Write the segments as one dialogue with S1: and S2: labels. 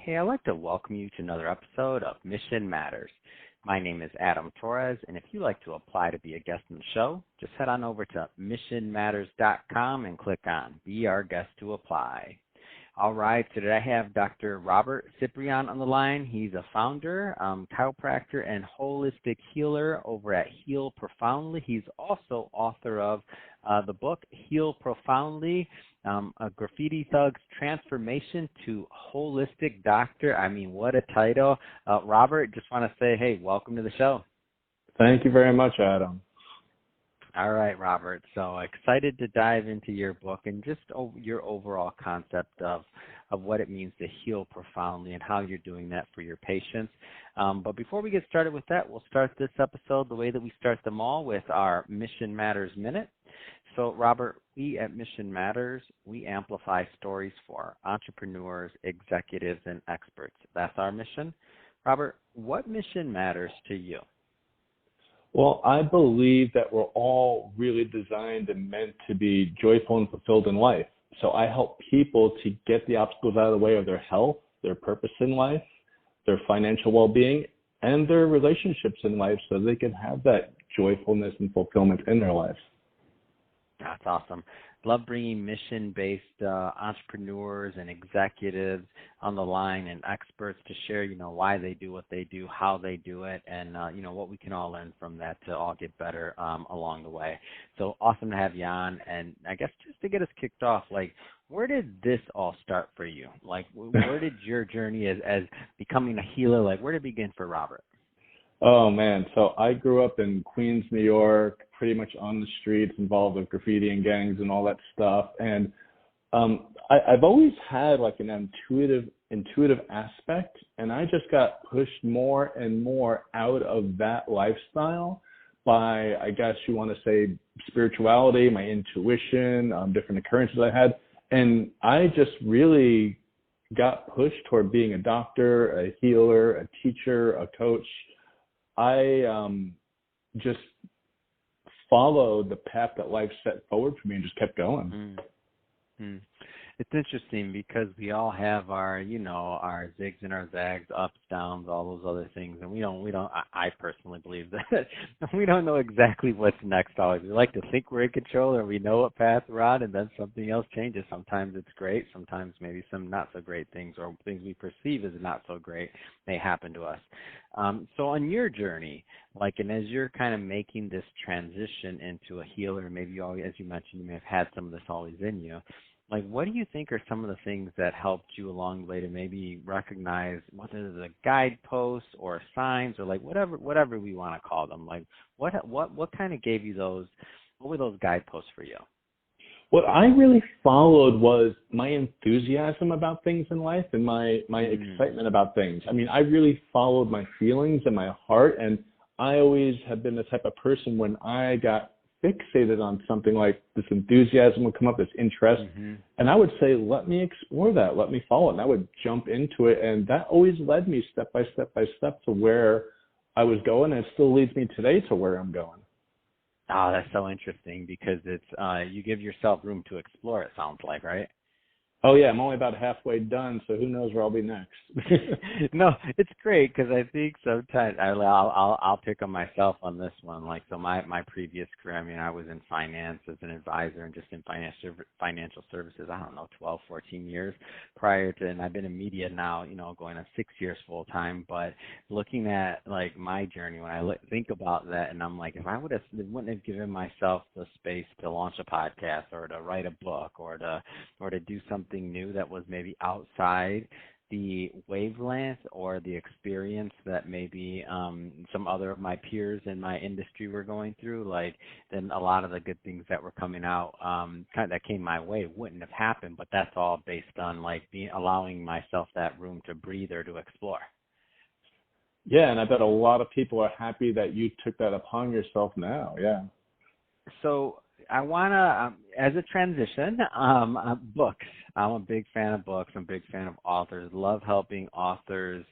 S1: Hey, I'd like to welcome you to another episode of Mission Matters. My name is Adam Torres, and if you'd like to apply to be a guest on the show, just head on over to missionmatters.com and click on Be Our Guest to apply. All right, so today I have Dr. Robert Ciprian on the line. He's a founder, chiropractor, and holistic healer over at Heal Profoundly. He's also author of the book Heal Profoundly, a Graffiti Thug's Transformation to Holistic Doctor. I mean, what a title. Robert, just want to say, hey, welcome to the show.
S2: Thank you very much, Adam.
S1: All right, Robert. So excited to dive into your book and just your overall concept of what it means to heal profoundly and how you're doing that for your patients. But before we get started with that, we'll start this episode the way that we start them all with our Mission Matters Minute. So, Robert, we at Mission Matters, we amplify stories for entrepreneurs, executives, and experts. That's our mission. Robert, what mission matters to you?
S2: Well, I believe that we're all really designed and meant to be joyful and fulfilled in life. So I help people to get the obstacles out of the way of their health, their purpose in life, their financial well-being, and their relationships in life so they can have that joyfulness and fulfillment in their life.
S1: That's awesome. Love bringing mission-based entrepreneurs and executives on the line and experts to share, why they do what they do, how they do it, and, what we can all learn from that to all get better along the way. So awesome to have you on. And I guess just to get us kicked off, where did this all start for you? Where did your journey as becoming a healer, where did it begin for Robert?
S2: Oh, man. So I grew up in Queens, New York, pretty much on the streets, involved with graffiti and gangs and all that stuff. And I've always had an intuitive aspect, and I just got pushed more and more out of that lifestyle by, I guess you want to say, spirituality, my intuition, different occurrences I had. And I just really got pushed toward being a doctor, a healer, a teacher, a coach. I just followed the path that life set forward for me and just kept going.
S1: Mm-hmm. It's interesting because we all have our zigs and our zags, ups, downs, all those other things, and I personally believe that we don't know exactly what's next always. We like to think we're in control or we know what path we're on, and then something else changes. Sometimes it's great, sometimes maybe some not so great things or things we perceive as not so great may happen to us. So on your journey, and as you're kind of making this transition into a healer, maybe you always, as you mentioned, you may have had some of this always in you. What do you think are some of the things that helped you along the way to maybe recognize whether the guideposts or signs or whatever we want to call them? What kind of gave you those? What were those guideposts for you?
S2: What I really followed was my enthusiasm about things in life and my excitement about things. I mean, I really followed my feelings and my heart, and I always have been the type of person when I got fixated on something, this enthusiasm would come up, this interest, and I would say, let me explore that, let me follow it, and I would jump into it, and that always led me step by step to where I was going, and it still leads me today to where I'm going.
S1: Oh, that's so interesting because it's you give yourself room to explore, it sounds like, right?
S2: Oh, yeah, I'm only about halfway done, so who knows where I'll be next.
S1: No, it's great because I think sometimes I'll pick on myself on this one. So my previous career, I mean, I was in finance as an advisor and just in financial services, 12, 14 years prior to, and I've been in media now, going on 6 years full time. But looking at my journey, when I think about that, and I'm if I wouldn't have given myself the space to launch a podcast or to write a book or to do something new that was maybe outside the wavelength or the experience that maybe some other of my peers in my industry were going through, then a lot of the good things that were coming out that came my way wouldn't have happened. But that's all based on allowing myself that room to breathe or to explore.
S2: Yeah, and I bet a lot of people are happy that you took that upon yourself now. Yeah.
S1: So I want to, as a transition, books. I'm a big fan of books. I'm a big fan of authors. Love helping authors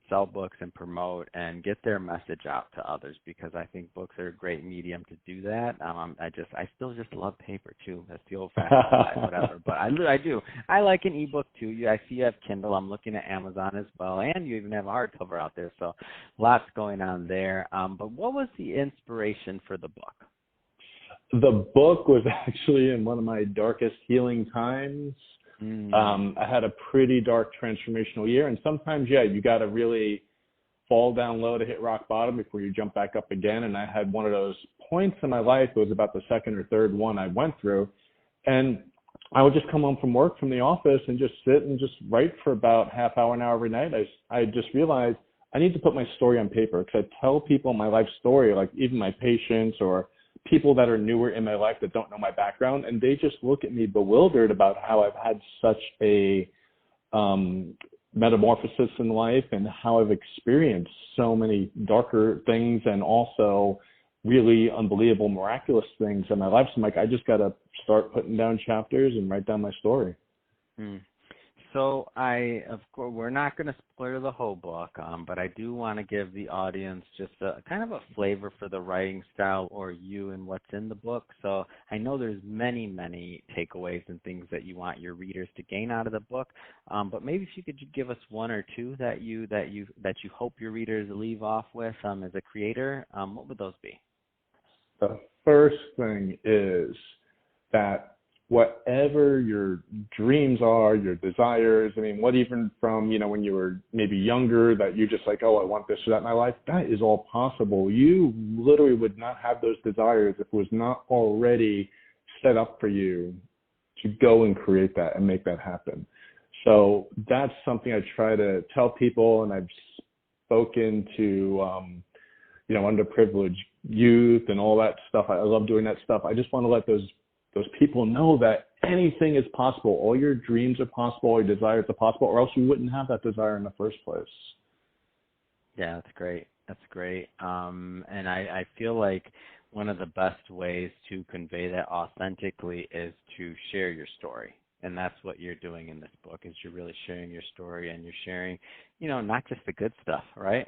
S1: sell books and promote and get their message out to others, because I think books are a great medium to do that. I still just love paper too. That's the old-fashioned side, whatever. But I do. I like an ebook too. I see you have Kindle. I'm looking at Amazon as well, and you even have a hardcover out there. So lots going on there. But what was the inspiration for the book?
S2: The book was actually in one of my darkest healing times. I had a pretty dark transformational year, and sometimes, you got to really fall down low to hit rock bottom before you jump back up again. And I had one of those points in my life. It was about the second or third one I went through, and I would just come home from work, from the office, and just sit and just write for about half hour, an hour every night. I just realized I need to put my story on paper, because I tell people my life story, like even my patients or people that are newer in my life that don't know my background, and they just look at me bewildered about how I've had such a metamorphosis in life, and how I've experienced so many darker things and also really unbelievable, miraculous things in my life. So I'm like, I just got to start putting down chapters and write down my story.
S1: So of course, we're not going to spoil the whole book, but I do want to give the audience just a kind of a flavor for the writing style or you and what's in the book. So I know there's many, many takeaways and things that you want your readers to gain out of the book. But maybe if you could give us one or two that you hope your readers leave off with as a creator, what would those be?
S2: The first thing is that whatever your dreams are, your desires, what even from, when you were maybe younger, that you just like, oh, I want this or that in my life, that is all possible. You literally would not have those desires if it was not already set up for you to go and create that and make that happen. So that's something I try to tell people, and I've spoken to, underprivileged youth and all that stuff. I love doing that stuff. I just want to let those people know that anything is possible. All your dreams are possible, all your desires are possible, or else you wouldn't have that desire in the first place.
S1: Yeah, that's great. That's great. And I feel like one of the best ways to convey that authentically is to share your story. And that's what you're doing in this book, is you're really sharing your story, and you're sharing, not just the good stuff, right?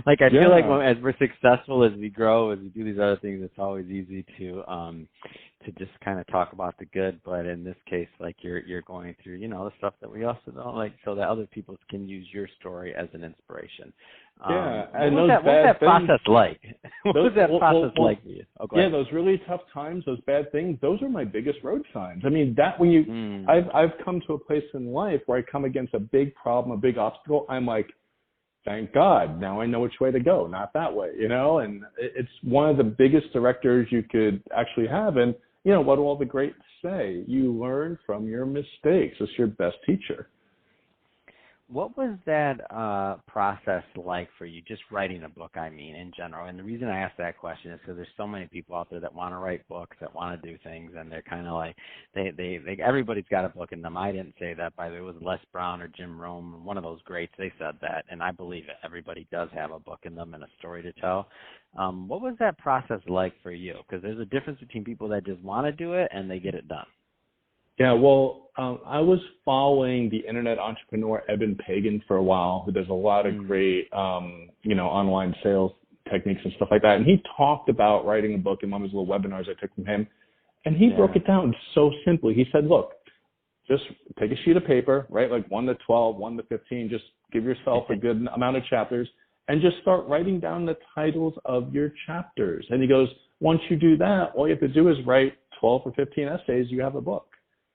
S1: Like I feel like as we're successful, as we grow, as we do these other things, it's always easy to just kind of talk about the good. But in this case, like you're going through, the stuff that we also don't like, so that other people can use your story as an inspiration.
S2: And
S1: what was that process like? What was that process like for you?
S2: Those really tough times, those bad things, those are my biggest road signs. That when you, I've come to a place in life where I come against a big problem, a big obstacle, I'm like, thank God, now I know which way to go, not that way, and it's one of the biggest directors you could actually have. And, what do all the greats say? You learn from your mistakes. It's your best teacher.
S1: What was that process like for you, just writing a book, in general? And the reason I ask that question is because there's so many people out there that want to write books, that want to do things, and they're kind of like, they everybody's got a book in them. I didn't say that, by the way. It was Les Brown or Jim Rome, one of those greats. They said that, and I believe it. Everybody does have a book in them and a story to tell. What was that process like for you? Because there's a difference between people that just want to do it and they get it done.
S2: Yeah, well, I was following the internet entrepreneur Eben Pagan for a while, who does a lot of great, online sales techniques and stuff like that. And he talked about writing a book in one of his little webinars I took from him. And he broke it down so simply. He said, look, just take a sheet of paper, write like 1 to 12, 1 to 15, just give yourself a good amount of chapters, and just start writing down the titles of your chapters. And he goes, once you do that, all you have to do is write 12 or 15 essays, you have a book.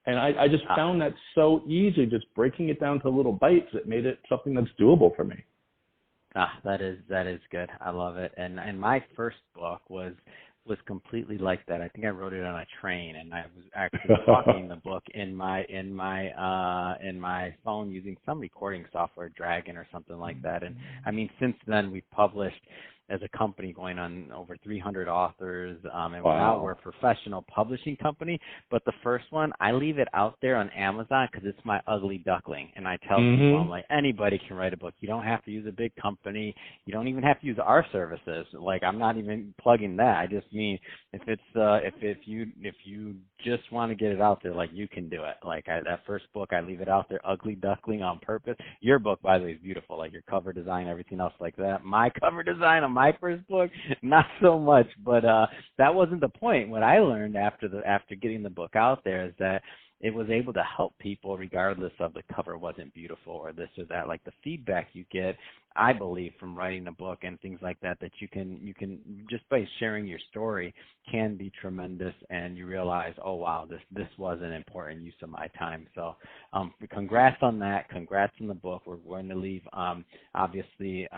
S2: And I just found that so easy, just breaking it down to little bites. It made it something that's doable for me.
S1: That is good. I love it. And my first book was completely like that. I think I wrote it on a train, and I was actually talking the book in my phone using some recording software, Dragon or something like that. And since then we've published as a company going on over 300 authors, and now
S2: Wow.
S1: we're a professional publishing company. But the first one, I leave it out there on Amazon because it's my ugly duckling. And I tell people, I'm
S2: Mhm.
S1: like, anybody can write a book. You don't have to use a big company. You don't even have to use our services. Like, I'm not even plugging that. I just mean if it's if you just want to get it out there, like, you can do it. Like, that first book, I leave it out there, ugly duckling, on purpose. Your book, by the way, is beautiful. Like, your cover design, everything else like that. My cover design on my first book, not so much. But that wasn't the point. What I learned after getting the book out there is that it was able to help people regardless of the cover wasn't beautiful or this or that. Like, the feedback you get, I believe, from writing a book and things like that, that you can just by sharing your story can be tremendous, and you realize, oh wow, this was an important use of my time. So congrats on that. Congrats on the book. We're going to leave obviously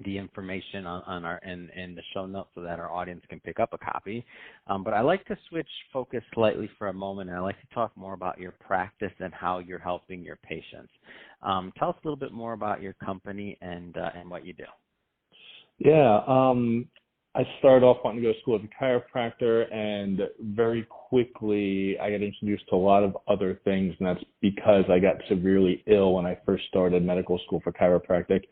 S1: the information on our in the show notes so that our audience can pick up a copy. But I like to switch focus slightly for a moment, and I like to talk more about your practice and how you're helping your patients. Tell us a little bit more about your company and what you do.
S2: Yeah. I started off wanting to go to school as a chiropractor, and very quickly I got introduced to a lot of other things, and that's because I got severely ill when I first started medical school for chiropractic.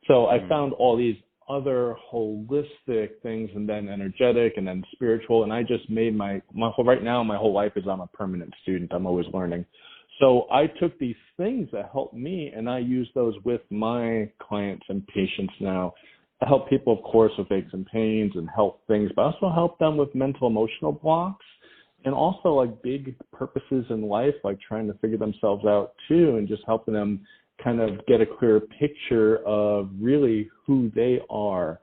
S2: So I found all these other holistic things, and then energetic, and then spiritual, and I just made my whole, right now my whole life is I'm a permanent student. I'm always learning. So I took these things that helped me, and I use those with my clients and patients now. I help people, of course, with aches and pains and health things, but I also help them with mental, emotional blocks, and also like big purposes in life, like trying to figure themselves out too, and just helping them kind of get a clearer picture of really who they are.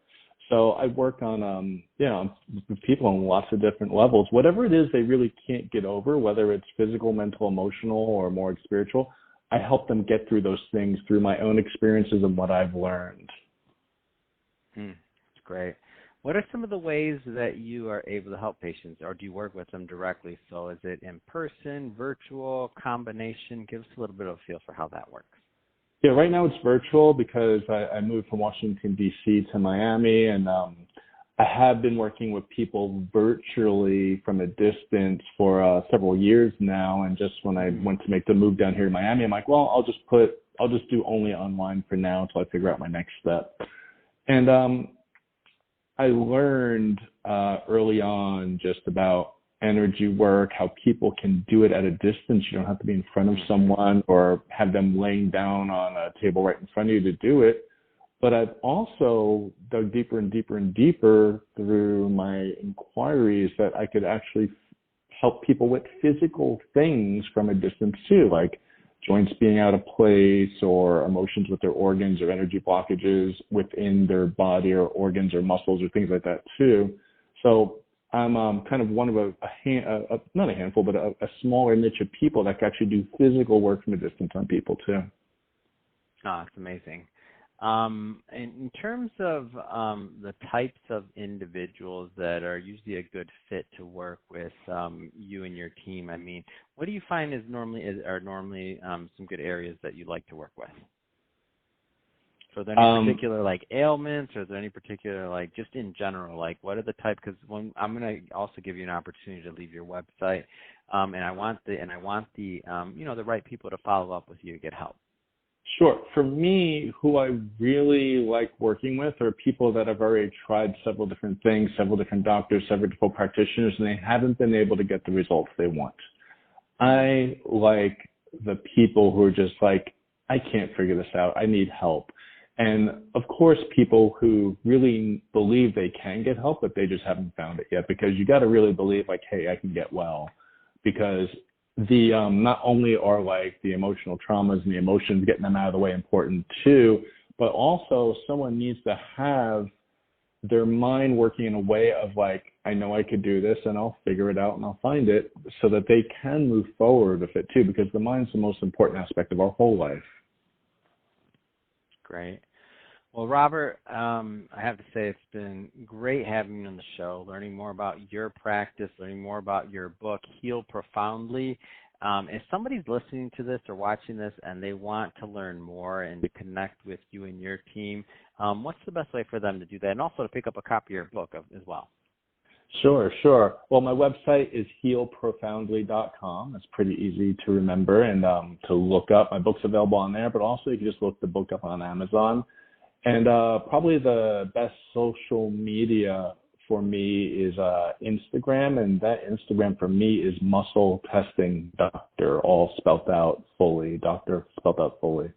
S2: So I work on, with people on lots of different levels. Whatever it is they really can't get over, whether it's physical, mental, emotional, or more spiritual, I help them get through those things through my own experiences and what I've learned.
S1: That's great. What are some of the ways that you are able to help patients, or do you work with them directly? So is it in person, virtual, combination? Give us a little bit of a feel for how that works.
S2: Yeah, right now it's virtual because I moved from Washington, D.C. to Miami, and I have been working with people virtually from a distance for several years now. And just when I went to make the move down here to Miami, I'm like, well, I'll just do only online for now until I figure out my next step. And I learned early on just about energy work, how people can do it at a distance. You don't have to be in front of someone or have them laying down on a table right in front of you to do it. But I've also dug deeper and deeper and deeper through my inquiries that I could actually help people with physical things from a distance too, like joints being out of place or emotions with their organs or energy blockages within their body or organs or muscles or things like that too. So I'm kind of one of not a handful, but a smaller niche of people that can actually do physical work from a distance on people too.
S1: Oh, it's amazing. In terms of the types of individuals that are usually a good fit to work with you and your team, I mean, what do you find are normally some good areas that you like to work with? So are there any particular like ailments, or is there any particular like just in general, like what are the type? Because I'm going to also give you an opportunity to leave your website, and I want the the right people to follow up with you to get help.
S2: Sure. For me, who I really like working with are people that have already tried several different things, several different doctors, several different practitioners, and they haven't been able to get the results they want. I like the people who are just like, I can't figure this out. I need help. And of course, people who really believe they can get help, but they just haven't found it yet, because you got to really believe like, hey, I can get well, because the not only are like the emotional traumas and the emotions, getting them out of the way, important too, but also someone needs to have their mind working in a way of like, I know I could do this and I'll figure it out and I'll find it, so that they can move forward with it too, because the mind's the most important aspect of our whole life.
S1: Great. Well, Robert, I have to say it's been great having you on the show, learning more about your practice, learning more about your book, Heal Profoundly. If somebody's listening to this or watching this and they want to learn more and to connect with you and your team, what's the best way for them to do that? And also to pick up a copy of your book as well.
S2: Sure, sure. Well, my website is healprofoundly.com. It's pretty easy to remember and to look up. My book's available on there, but also you can just look the book up on Amazon. And probably the best social media for me is Instagram, and that Instagram for me is Muscle Testing Doctor, all spelled out fully, doctor spelled out fully.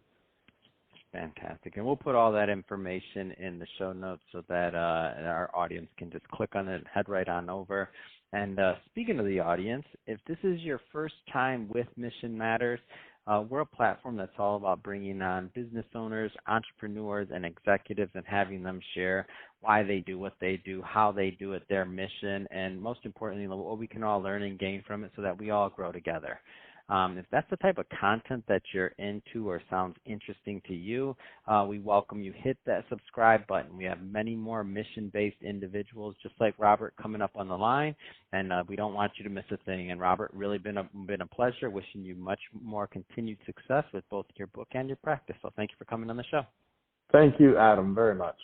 S1: Fantastic. And we'll put all that information in the show notes so that our audience can just click on it and head right on over. And speaking of the audience, if this is your first time with Mission Matters, we're a platform that's all about bringing on business owners, entrepreneurs, and executives and having them share why they do what they do, how they do it, their mission, and most importantly, what we can all learn and gain from it so that we all grow together. If that's the type of content that you're into or sounds interesting to you, we welcome you. Hit that subscribe button. We have many more mission-based individuals just like Robert coming up on the line, and we don't want you to miss a thing. And Robert, really been a pleasure. Wishing you much more continued success with both your book and your practice. So thank you for coming on the show.
S2: Thank you, Adam, very much.